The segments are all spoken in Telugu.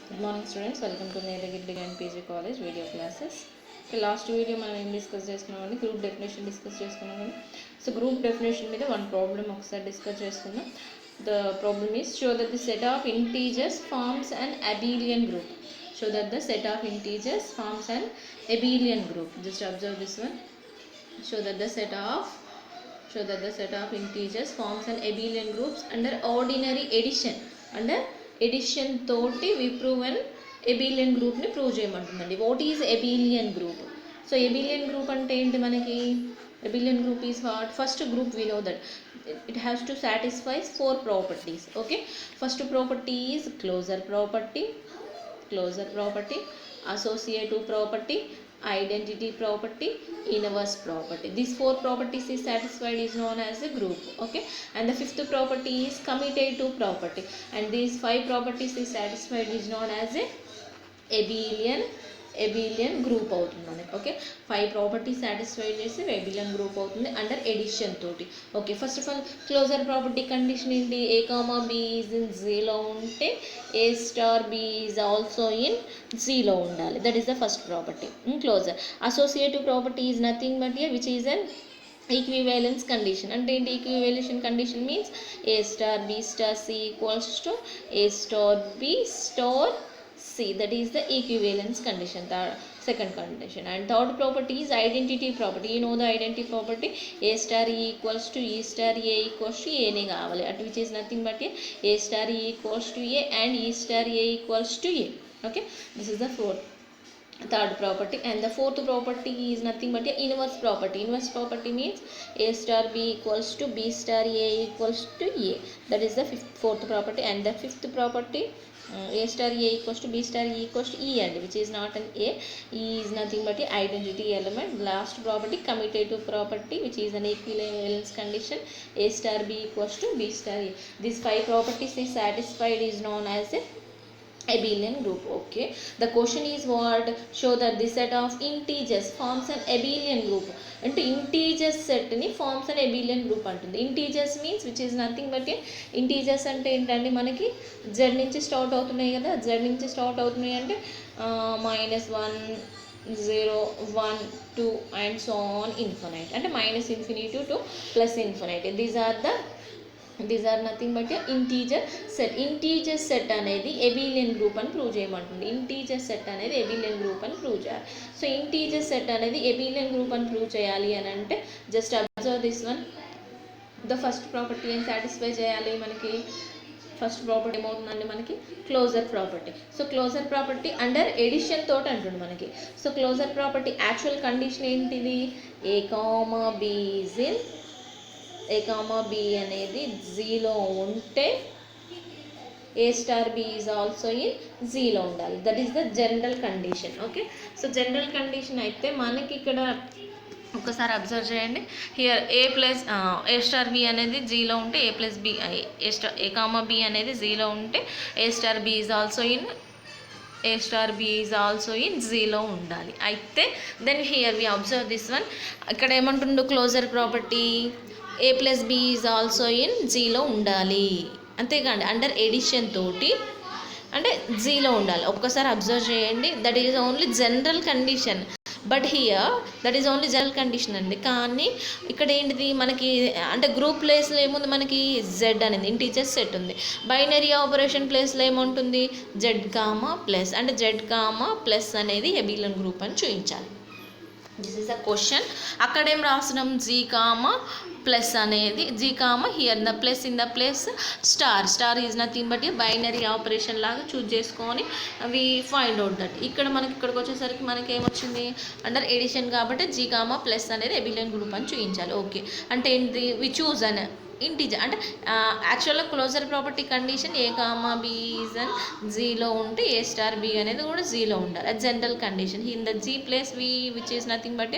Good morning students, welcome to Nilagiri and PG College video classes. Last video మనం ఏం డిస్కస్ చేసుకున్నామండి, గ్రూప్ డెఫినేషన్ డిస్కస్ చేసుకున్నాం కదా. సో గ్రూప్ డెఫినేషన్ మీద వన్ ప్రాబ్లమ్ ఒకసారి డిస్కస్ చేసుకుందాం. The problem is show that the set of integers forms and abelian group. Show that the set of integers forms an abelian group. Just observe this one. Show that the set of integers forms an abelian groups under ordinary addition. Under addition తోటి we prove an abelian group ని prove చేయమంటుందండి. What is abelian group? So abelian group అంటే ఏంటి మనకి? Abelian group is what? First group we know that it has to satisfy 4 properties. Okay, first property is closure property, associative property, identity property, inverse property. These 4 properties is satisfied is known as a group. Okay, and the 5th property is commutative property, and these 5 properties is satisfied is known as a abelian group అవుతుంది మనకి. ఓకే, 5 ప్రాపర్టీస్ సాటిస్ఫై చేసి abelian గ్రూప్ అవుతుంది అండర్ ఎడిషన్ తోటి. Okay, first of all closure property condition ఏంటి? a comma b is in జీలో ఉంటే a star b is also in జీలో ఉండాలి. That is the first property in closure. Associative property is nothing but here which is an equivalence condition. అంటే ఏంటి equivalence condition? Means a star b star c equals to a star b star C. That is the equivalence condition, the second condition. And third property is identity property. You know the identity property, a star e equals to e star a equals to a ne kavali, at which is nothing but a star e equals to a and e star a equals to a. Okay, this is the third property. And the fourth property is nothing but inverse property. Inverse property means a star b equals to b star a equals to a. That is the fourth property. And the fifth property, a star a equals to b star e equals to e, and which is not an a. E is nothing but a identity element. Last property, commutative property, which is an equivalence condition, a star b equals to b star a. These 5 properties is satisfied is known as a abelian group. Okay, the question is what? Show that the set of integers forms an abelian group. అంటే ఇంటీజర్స్ సెట్ని ఫార్మ్స్ అండ్ abelian గ్రూప్ అంటుంది. Integers means which is nothing but integers అంటే ఏంటంటే మనకి జెడ్ నుంచి స్టార్ట్ అవుతున్నాయి కదా. జెడ్ నుంచి స్టార్ట్ అవుతున్నాయి అంటే -1 0 1 2 అండ్ సో ఆన్ ఇన్ఫినైట్. అంటే -infinity to +infinity. These are nothing but integer set. Integer set అనేది abelian గ్రూప్ అని ప్రూవ్ చేయమంటుంది. ఇంటీజర్ సెట్ అనేది abelian గ్రూప్ అని ప్రూవ్ చేయాలి. సో ఇంటీజర్ సెట్ అనేది abelian గ్రూప్ అని ప్రూవ్ చేయాలి అని అంటే just observe this one. The first property ఏం సాటిస్ఫై చేయాలి మనకి? ఫస్ట్ ప్రాపర్టీ ఏమవుతుందండి మనకి? Closure property. So closure property under addition తోటి అంటుంది మనకి. So closure property actual condition ఏంటిది? a comma b is in a comma b అనేది జీలో ఉంటే a star b is also in జీలో ఉండాలి. That is the general condition. Okay, so general condition అయితే మనకి ఇక్కడ ఒకసారి అబ్జర్వ్ చేయండి. హియర్ ఏ స్టార్ బి అనేది జీలో ఉంటే a plus b, a comma b అనేది జీలో ఉంటే a star b is also in జీలో ఉండాలి. అయితే then here we observe this one. ఇక్కడ ఏమంటుండో closure property a plus b is also in జీలో ఉండాలి. అంతేకాండి అండర్ ఎడిషన్ తోటి అంటే జీలో ఉండాలి. ఒక్కసారి అబ్జర్వ్ చేయండి. That is only general condition. But here that is only general condition అండి. కానీ ఇక్కడ ఏంటిది మనకి అంటే గ్రూప్ ప్లేస్లో ఏముంది మనకి? జెడ్ అనేది ఇంటీజర్ సెట్ ఉంది. బైనరీ ఆపరేషన్ ప్లేస్లో ఏముంటుంది? Z comma plus. అంటే జెడ్ కామా ప్లస్ అనేది abelian గ్రూప్ అని చూపించాలి. This is the question. అక్కడేం రాస్తున్నాం? జీ కామా ప్లస్ అనేది G comma here the plus in the place star is nothing but binary operation లాగా చూజ్ చేసుకొని అవి ఫైండ్ అవుట్ దట్. ఇక్కడికి వచ్చేసరికి మనకి ఏమొచ్చింది? అండర్ ఎడిషన్ కాబట్టి జీ కామా ప్లస్ అనేది abelian గ్రూప్ అని చూపించాలి. ఓకే, అంటే ఏంటి? We choose an integer. అంటే యాక్చువల్గా closure property condition a comma b is an జీలో ఉంటే a స్టార్ b అనేది కూడా జీలో ఉండాలి. అది general condition. In the G place we which is nothing but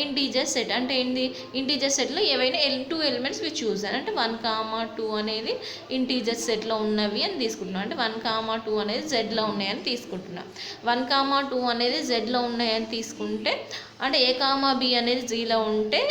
integer set. అంటే ఏంటి? ఇంటీజర్ సెట్లో ఏవైనా 2 ఎలిమెంట్స్ వి చూస్ అంటే 1 కామా 2 అనేది ఇంటీజర్ సెట్లో ఉన్నవి అని తీసుకుంటున్నాం. అంటే 1 కామా 2 అనేది జెడ్లో ఉన్నాయని తీసుకుంటున్నాం. 1 కామా 2 అనేది జెడ్లో ఉన్నాయని తీసుకుంటే అంటే a కామా b అనేది జీలో ఉంటే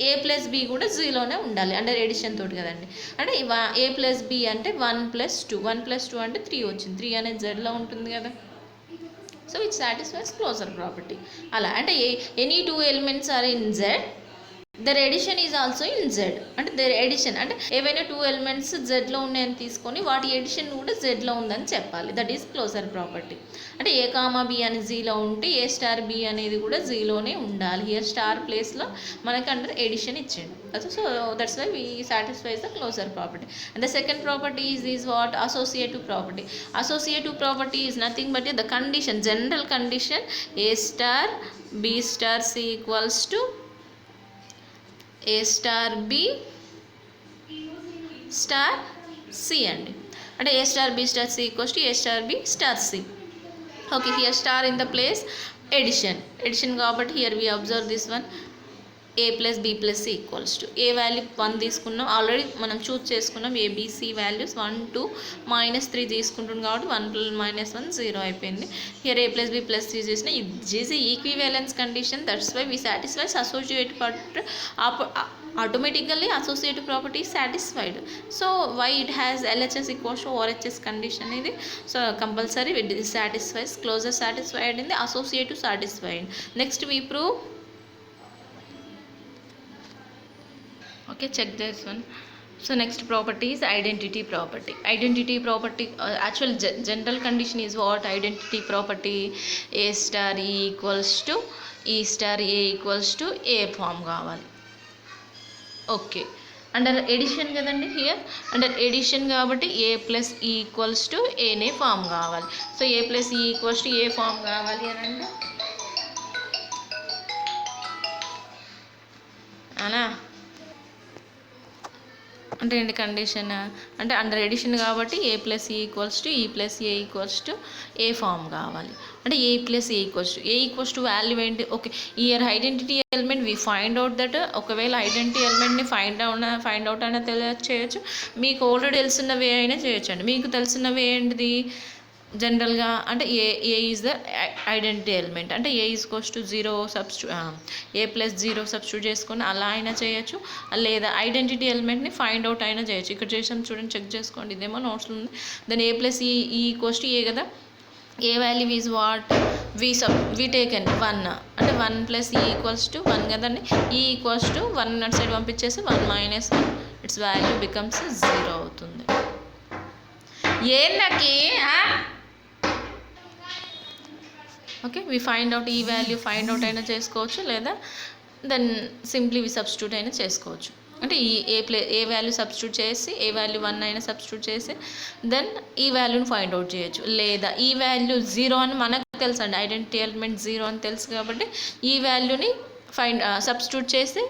ఏ ప్లస్ బి కూడా జీరోనే ఉండాలి అండర్ ఎడిషన్ తోటి కదండి. అంటే ఏ ప్లస్ బి అంటే 1+2, 1+2 అంటే 3 వచ్చింది, 3 అనేది జెడ్లో ఉంటుంది కదా. So it satisfies closure property. అలా అంటే any two elements are in Z, their addition is also in Z. అంటే దర్ ఎడిషన్ అంటే ఏవైనా టూ ఎలిమెంట్స్ జెడ్లో ఉన్నాయని తీసుకొని వాటి ఎడిషన్ కూడా జెడ్లో ఉందని చెప్పాలి. That is closure property. అంటే ఏ కామా బి అని జీలో ఉంటే ఏ స్టార్ బి అనేది కూడా జీలోనే ఉండాలి. హియర్ స్టార్ ప్లేస్లో మనకి అండర్ ఎడిషన్ ఇచ్చిండు. So that's why we satisfies the closure property. And the second property is what? Associative property. Associative property is nothing but the condition, general condition a star b star c equals to a star b star c అండి. అంటే a star b star c equals to a star b star c. Okay, here star in the place addition కాబట్టి here we observe this one a plus b plus c equals to a value 1 తీసుకున్నాం, ఆల్రెడీ మనం చూస్ చేసుకున్నాం. ఏబిసి వాల్యూస్ 1, 2, -3 తీసుకుంటుంది కాబట్టి 1 - 1 0 అయిపోయింది. Here a plus b plus c చేసిన ఇది is equivalence condition. That's why we satisfies associative property. Automatically associative property is satisfied. So why it has LHS equals to RHS condition ఇది. So compulsory it satisfies closer satisfied in the associative satisfied. Next we prove. Okay, check this one. So next property is identity property. Identity property actual general condition is what? Identity property A star E equals to E star A equals to A form కావాలి. ఓకే, అండర్ ఎడిషన్ కదండి. హియర్ అండర్ ఎడిషన్ కాబట్టి a plus e equals to ఏనే ఫామ్ కావాలి. So a plus e equals to a form కావాలి అని అంటే అనా అంటే ఏంటి కండిషన్? అంటే అండర్ ఎడిషన్ కాబట్టి a plus e equals to e plus a equals to a form కావాలి. అంటే a plus a equals to value ఏంటి? Okay, here identity element we find out that. ఒకవేళ ఐడెంటిటీ ఎలిమెంట్ని ఫైండ్ అవుట్ అయినా చేయొచ్చు, మీకు ఆల్రెడీ తెలిసినవి అయినా చేయొచ్చు అండి. మీకు తెలిసినవి ఏంటిది జనరల్గా అంటే a is the identity element. అంటే a equals to 0 a plus 0 substitute చేసుకొని అలా అయినా చేయొచ్చు, లేదా ఐడెంటిటీ ఎలిమెంట్ని ఫైండ్ అవుట్ అయినా చేయొచ్చు. ఇక్కడ చేసాం చూడండి, చెక్ చేసుకోండి, ఇదేమో నోట్స్లో ఉంది. Then a plus e equals to a కదా. A value is what? We taken 1 అంటే 1 ప్లస్ ఈ ఈక్వల్స్ టు 1 కదండి. ఈ ఈక్వల్స్ టు 1 అటు సైడ్ పంపించేసి 1 - 1 ఇట్స్ వాల్యూ బికమ్స్ 0 అవుతుంది. ఏందకి? ఓకే, వి ఫైండ్ అవుట్ ఈ వాల్యూ ఫైండ్ అవుట్ అయినా చేసుకోవచ్చు, లేదా దెన్ సింప్లీ వి సబ్స్టిట్యూట్ అయినా చేసుకోవచ్చు. అంటే ఈ ఏ వాల్యూ సబ్స్టిట్యూట్ చేసి ఏ వాల్యూ 1 అయినా సబ్స్టిట్యూట్ చేసి దెన్ ఈ వాల్యూని ఫైండ్ అవుట్ చేయొచ్చు. లేదా ఈ వాల్యూ 0 అని మనకు తెలుసు అండి, ఐడెంటిటీ ఎలిమెంట్ 0 అని తెలుసు కాబట్టి ఈ వాల్యూని సబ్స్టిట్యూట్ చేసి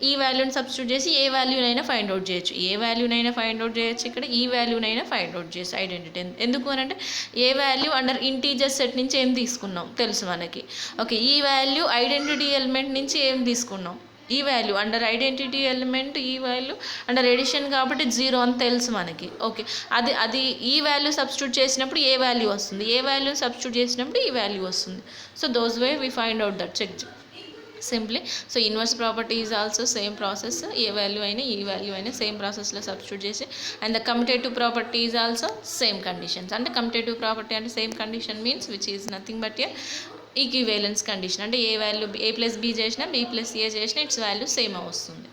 ఈ వాల్యూని సబ్స్టిట్యూట్ చేసి ఏ వాల్యూనైనా ఫైండ్ అవుట్ చేయొచ్చు. ఏ వాల్యూనైనా ఫైండ్ అవుట్ చేయొచ్చు, ఇక్కడ ఈ వాల్యూనైనా ఫైండ్ అవుట్ చేయొచ్చు ఐడెంటిటీ. ఎందుకు అని అంటే a value under integer set నుంచి ఏం తీసుకున్నాం తెలుసు మనకి. ఓకే, ఈ వాల్యూ ఐడెంటిటీ ఎలిమెంట్ నుంచి ఏం తీసుకున్నాం, ఈ వాల్యూ అండర్ ఐడెంటిటీ ఎలిమెంట్, ఈ వాల్యూ అండర్ ఎడిషన్ కాబట్టి 0 అని తెలుసు మనకి. ఓకే, అది ఈ వాల్యూ సబ్స్టిట్యూట్ చేసినప్పుడు ఏ వాల్యూ వస్తుంది, ఏ వాల్యూ సబ్స్టిట్యూట్ చేసినప్పుడు ఈ వాల్యూ వస్తుంది. So those way we find out that check simply. So inverse property is also same process. A value అయినా ఈ వాల్యూ అయినా సేమ్ ప్రాసెస్లో సబ్స్టిట్యూట్ చేసి. And the commutative property is also same conditions. అంటే కమ్యుటేటివ్ ప్రాపర్టీ అంటే same condition means which is nothing but a equivalence condition. అంటే a value a plus b చేసినా బి ప్లస్ ఏ చేసినా ఇట్స్ వాల్యూ సేమ్ వస్తుంది.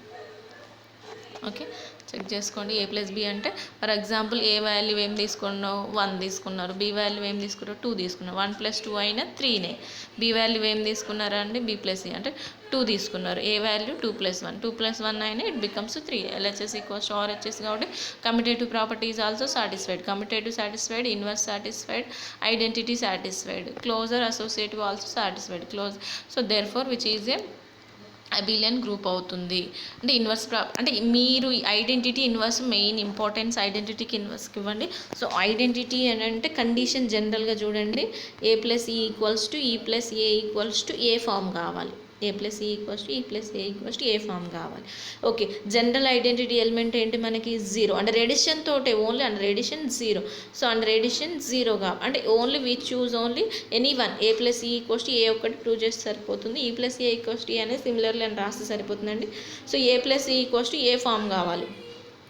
ఓకే, చెక్ చేసుకోండి. ఏ ప్లస్ బి అంటే ఫర్ ఎగ్జాంపుల్ ఏ వాల్యూ ఏం తీసుకున్నావు 1 తీసుకున్నారు, బి వాల్యూ ఏం తీసుకున్నారు 2 తీసుకున్నారు. 1 + 2 అయినా 3నే. బి వాల్యూ ఏం తీసుకున్నారా అండి బి ప్లస్ ఏ అంటే 2 తీసుకున్నారు. ఏ వాల్యూ 2 + 1, 2 + 1 అయినా it becomes 3. LHS equals to RHS కాబట్టి commutative property is also satisfied. Commutative satisfied, inverse satisfied, identity satisfied, closure associative also satisfied. So therefore which is a abelian group అవుతుంది. అంటే ఇన్వర్స్ అంటే మీరు ఐడెంటిటీ ఇన్వర్స్ మెయిన్ ఇంపార్టెన్స్ ఐడెంటిటీకి ఇన్వర్స్కి ఇవ్వండి. సో ఐడెంటిటీ అని అంటే కండిషన్ జనరల్గా చూడండి a plus e equals to e plus a equals to a form కావాలి. A plus e equals to e plus a equals to a form కావాలి. ఓకే, జనరల్ ఐడెంటిటీ ఎలిమెంట్ ఏంటి మనకి జీరో, అండర్ ఎడిషన్ తోటే, only under addition zero. So under addition zero కావాలి అంటే only we choose only any one. A plus e equals to a ఒక్కటి ప్రూవ్ చేస్తే సరిపోతుంది. E plus a equals to a అనేది సిమిలర్లీ అని రాస్తే సరిపోతుందండి. So a plus e equals to a form కావాలి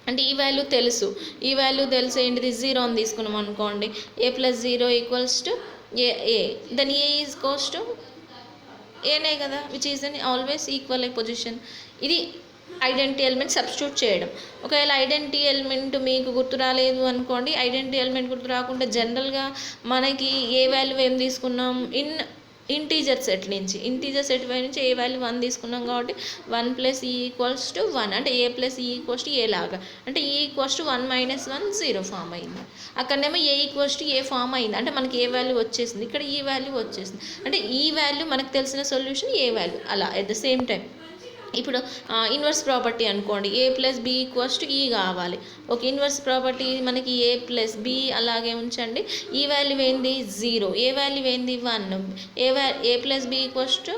అంటే ఈ వాల్యూ తెలుసు, ఈ వాల్యూ తెలిసి ఏంటిది జీరో అని తీసుకున్నాం అనుకోండి. A plus zero equals to a then a is equals to ఏనే కదా, which is an always equal position. ఇది ఐడెంటిటీ ఎలిమెంట్ సబ్స్టిట్యూట్ చేయడం. ఒకవేళ ఐడెంటిటీ ఎలిమెంట్ మీకు గుర్తు రాలేదు అనుకోండి, ఐడెంటిటీ ఎలిమెంట్ గుర్తు రాకుండా జనరల్గా మనకి ఏ వాల్యూ ఏం తీసుకున్నాం, ఇంటీజర్ సెట్ నుంచి, ఇంటీజర్ సెట్ నుంచి ఏ వాల్యూ 1 తీసుకున్నాం కాబట్టి 1 ప్లస్ ఈ ఈక్వల్స్ టు 1 అంటే a plus e equals to a లాగా అంటే e equals to 1 minus 1 zero form అయింది. అక్కడనేమో a equals to a form అయింది అంటే మనకి ఏ వాల్యూ వచ్చేసింది, ఇక్కడ ఈ వాల్యూ వచ్చేసింది అంటే ఈ వాల్యూ మనకు తెలిసిన సొల్యూషన్ ఏ వాల్యూ. అలా ఎట్ ద సేమ్ టైం ఇప్పుడు ఇన్వర్స్ ప్రాపర్టీ అనుకోండి, a plus b equals to ఈ కావాలి. ఓకే, ఇన్వర్స్ ప్రాపర్టీ మనకి ఏ ప్లస్ బి అలాగే ఉంచండి. ఈ వాల్యూ ఏంది జీరో, ఏ వాల్యూ ఏంది 1. A plus b equals to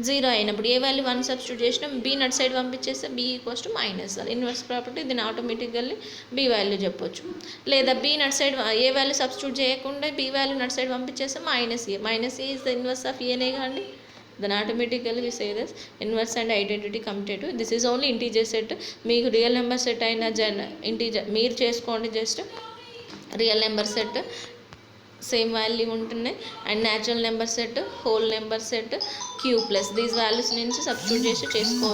zero అయినప్పుడు ఏ వాల్యూ 1 సబ్స్టిట్యూట్ చేసినా బి నట్ సైడ్ పంపించేస్తే b equals to -1. Inverse property దీన్ని ఆటోమేటికల్లీ బి వాల్యూ చెప్పొచ్చు. లేదా బి నట్ సైడ్ ఏ వాల్యూ సబ్స్టిట్యూట్ చేయకుండా బి వాల్యూ నట్ సైడ్ పంపించేస్తే -ఏ ఇస్ ద ఇన్వర్స్ ఆఫ్ ఏనే కాండి. Then automatically we say this inverse and identity commutative. This is only integer set. మీకు రియల్ నెంబర్ సెట్ అయిన ఇంటీజర్ మీరు చేసుకోండి, just real number set same value ఉంటున్నాయి and natural number set, whole number set, Q plus these values నుంచి సబ్స్టిట్యూట్ చేసి చేసుకోవచ్చు.